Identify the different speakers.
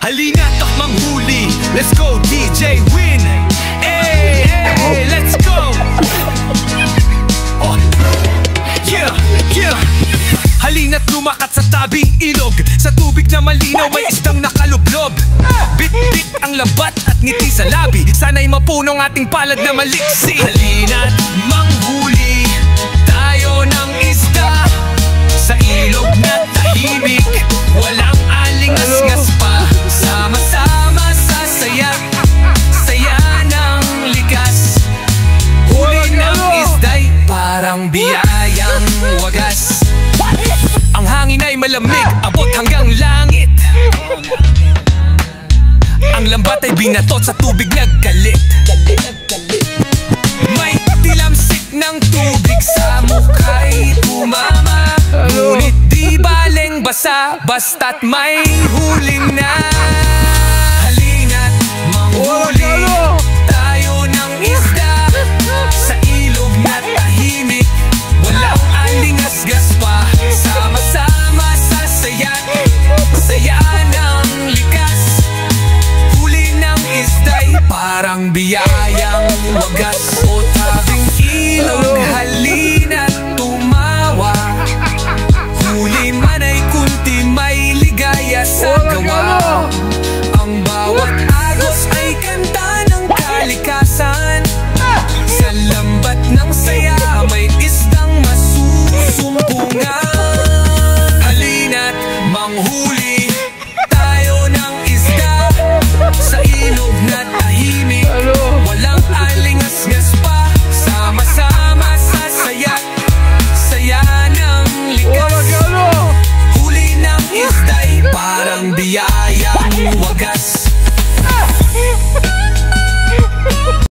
Speaker 1: Halina't manghuli. Let's go DJ Win. Hey, hey, let's go. Oh. Yeah, yeah. Halina't lumakat sa tabing ilog. Sa tubig na malinaw may isdang nakalublob. Bit-bit ang lambat at ngiti sa labi. Sana'y mapunong ating palad na maliksi. Halina't manghuli tayo ng isda sa ilog na tahimik. Walang alingas-ngas pa. Sama-sama sa saya, saya ng likas. Huli ng isda'y parang biyayang wagas. Ang hangin ay malamig, abot hanggang langit. Ang lambat ay binatot sa tubig na galit. May tilamsik ng tubig sa mukha'y tumama. Ngunit di baleng basa, basta't may huling na. Halina't manghuli tayo ng isda sa ilog na tahimik. Walang alingas-gas pa. Sama-sama sa saya, saya ng likas. Huli ng isda'y parang biyayang wagas. O tabing ilog, halina't tumawa. Huli man ay kunti, may ligaya sa gawa. Ang bawat agos ay kanta ng kalikasan. Sa lambat ng saya may isdang masusumpungan. Halina't manghuli tayo ng isda sa ilog na tahimik. Walang alingas-ngas pa. Sama-sama sa saya, saya ng likas. Huli ng isda'y parang biyayang